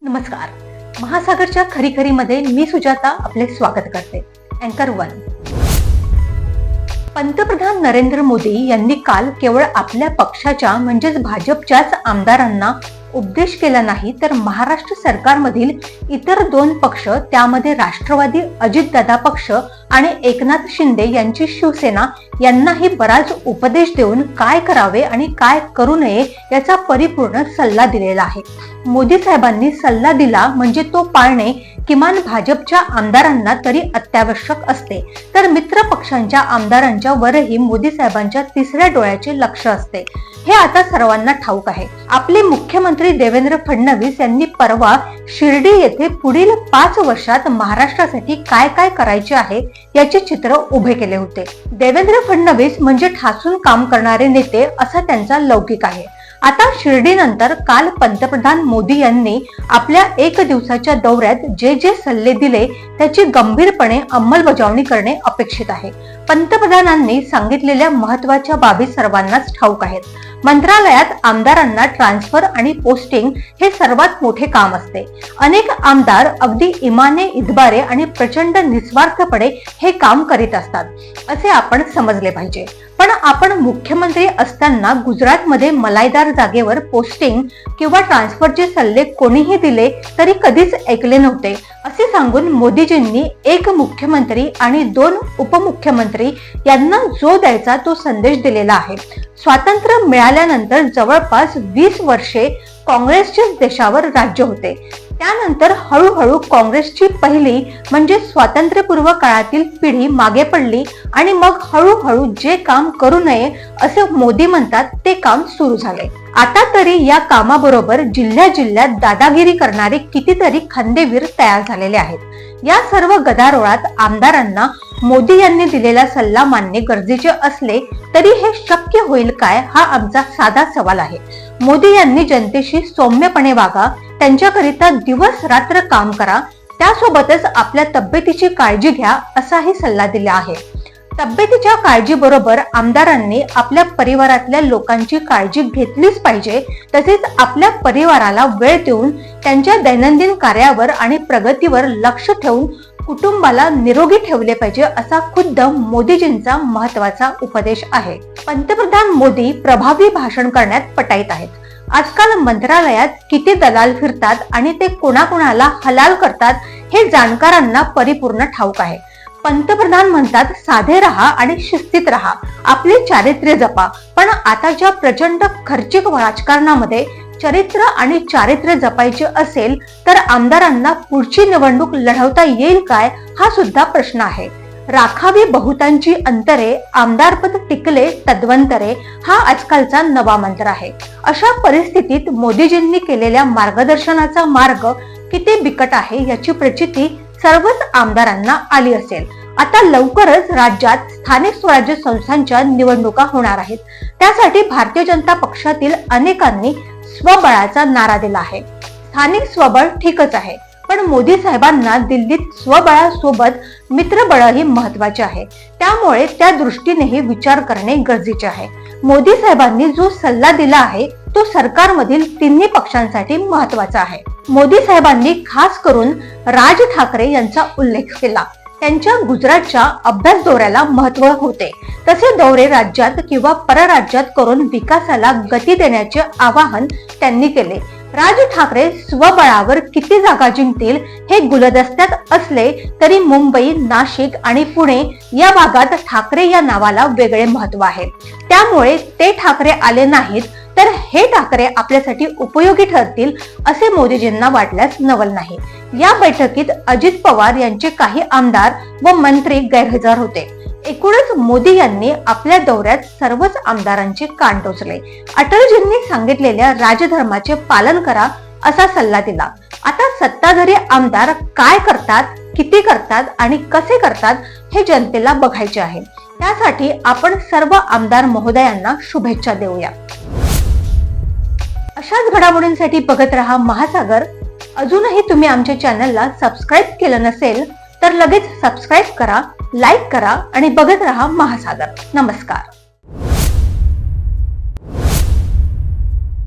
नमस्कार. महासागरच्या खरीखरीमध्ये मी सुजाता आपले स्वागत करते. अँकर 1. पंतप्रधान नरेंद्र मोदी यांनी काल केवळ आपल्या पक्षाच्या म्हणजेच भाजपच्याच आमदारांना उपदेश केला नाही, तर महाराष्ट्र सरकारमधील इतर 2 पक्ष, त्यामध्ये राष्ट्रवादी अजितदादा पक्ष आणि एकनाथ शिंदे यांची शिवसेना यांनाही बराच उपदेश देऊन काय करावे आणि काय करू नये याचा परिपूर्ण सल्ला दिलेला आहे. मोदी साहेबांनी सल्ला दिला म्हणजे तो पाळणे किमान भाजपच्या आमदारांना तरी अत्यावश्यक असते, तर मित्र पक्षांच्या आमदारांच्या वरही मोदी साहेबांच्या तिसऱ्या डोळ्याचे लक्ष असते. हे आता सर्वांना ठाऊक आहे. आपले मुख्यमंत्री देवेंद्र फडणवीस यांनी परवा शिर्डी येथे पुढील 5 वर्षात महाराष्ट्रासाठी काय काय करायचे आहे याचे चित्र उभे केले होते. देवेंद्र फडणवीस म्हणजे ठासून काम करणारे नेते असा त्यांचा लौकिक आहे. आता शिर्डीनंतर काल पंतप्रधान मोदी यांनी आपल्या 1 दिवसाच्या दौऱ्यात जे जे सल्ले दिले त्याची गंभीरपणे अंमलबजावणी करणे अपेक्षित आहे. पंतप्रधानांनी सांगितलेल्या महत्त्वाच्या बाबी सर्वांनाच ठाऊक आहेत. मंत्रालयात आमदारांना ट्रान्सफर आणि पोस्टिंग हे सर्वात मोठे काम असते. अनेक आमदार अगदी इमाने इतबारे आणि प्रचंड निस्वार्थपणे हे काम करीत असतात असे आपण समजले पाहिजे. पण आपण मुख्यमंत्री असताना गुजरातमध्ये मलाईदार जागेवर पोस्टिंग किंवा ट्रान्सफरचे सल्ले कोणीही दिले तरी कधीच ऐकले नव्हते असे सांगून मोदीजींनी 1 मुख्यमंत्री आणि 2 उपमुख्यमंत्री यांना जो द्यायचा तो संदेश दिलेला आहे. स्वातंत्र्य मिळाल्यानंतर जवळपास 20 वर्षे काँग्रेसचेच देशावर राज्य होते. त्यानंतर हळूहळू काँग्रेसची पहिली म्हणजे स्वातंत्र्यपूर्व काळातील पिढी मागे पडली आणि मग हळूहळू जे काम करू नये असे मोदी म्हणतात ते काम सुरू झाले. आता तरी या कामाबरोबर जिल्ह्यात दादागिरी करणारे कितीतरी खंदेवीर तयार झालेले आहेत. या सर्व गदारोळात आमदारांना मोदी यांनी दिलेला सल्ला मानणे गरजेचे असले तरी हे शक्य होईल काय हा आमचा साधा सवाल आहे. मोदी यांनी जनतेशी सौम्यपणे वागा, त्यांच्याकरिता दिवस रात्र काम करा, त्यासोबतच आपल्या तब्येतीची काळजी घ्या असाही सल्ला दिला आहे. तब्येतीच्या काळजीबरोबर आमदारांनी आपल्या परिवारातल्या लोकांची काळजी घेतलीच पाहिजे. तसेच आपल्या परिवाराला वेळ देऊन त्यांच्या दैनंदिन कार्यावर आणि प्रगतीवर लक्ष ठेवून कुटुंबाला निरोगी ठेवले पाहिजे असा खुद्द मोदीजींचा महत्वाचा उपदेश आहे. पंतप्रधान मोदी प्रभावी भाषण करण्यात पटाईत आहेत. आजकाल मंत्रालयात किती दलाल फिरतात आणि ते कोणाकोणाला हलाल करतात हे जाणकारांना परिपूर्ण ठाऊक आहे. पंतप्रधान म्हणतात साधे राहा आणि शिस्तीत राहा, आपले चारित्र्य जपा. पण आताच्या प्रचंड खर्चिक राजकारणामध्ये चरित्र आणि चारित्र्य जपायचे असेल तर आमदारांना पुढची निवडणूक लढवता येईल काय हा सुद्धा प्रश्न आहे. राखावी बहुतांची अंतरे, आमदारपद टिकले तद्वंतरे हा आजकालचा नवा मंत्र आहे. अशा परिस्थितीत मोदीजींनी केलेल्या मार्गदर्शनाचा मार्ग किती बिकट आहे याची प्रचिती सर्वच आमदारांना आली असेल. आता लवकरच राज्यात स्थानिक स्वराज्य संस्थांच्या निवडणुका होणार आहेत. त्यासाठी भारतीय जनता पक्षातील अनेकांनी स्वबळाचा नारा दिला आहे. स्थानिक स्वबळ ठीकच आहे, पण मोदी साहेबांना दिल्लीत स्वबळासोबत मित्रबळही महत्वाचे आहे. त्यामुळे त्या दृष्टीनेही विचार करणे गरजेचे आहे. मोदी साहेबांनी जो सल्ला दिला आहे तो सरकारमधील तिन्ही पक्षांसाठी महत्वाचा आहे. मोदी साहेबांनी खास करून राज ठाकरे यांचा उल्लेख केला. त्यांच्या गुजरातच्या अभ्यास दौऱ्याला महत्व होते. तसे दौरे राज्यात किंवा परराज्यात करून विकासाला गती देण्याचे आवाहन त्यांनी केले. राज ठाकरे स्वबळावर किती जागा जिंकतील हे गुलदस्त्यात असले तरी मुंबई, नाशिक आणि पुणे या भागात ठाकरे या नावाला वेगळे महत्व आहे. त्यामुळे ते ठाकरे आले नाहीत तर हे ठाकरे आपल्यासाठी उपयोगी ठरतील असे मोदीजींना वाटल्यास नवल नाही. या बैठकीत अजित पवार यांचे काही आमदार व मंत्री गैरहजर होते. एकूणच मोदी यांनी आपल्या दौऱ्यात सर्वच आमदारांचे कान टोचले. अटलजींनी सांगितलेल्या राजधर्माचे पालन करा असा सल्ला दिला. आता सत्ताधारी आमदार काय करतात, किती करतात आणि कसे करतात हे जनतेला बघायचे आहे. त्यासाठी आपण सर्व आमदार महोदयांना शुभेच्छा देऊया. अशाच घडामोडींसाठी बघत रहा महासागर. अजूनही तुम्ही आमच्या चॅनलला सबस्क्राईब केलं नसेल तर लगेच सबस्क्राईब करा, लाईक करा आणि बघत रहा महासागर. नमस्कार.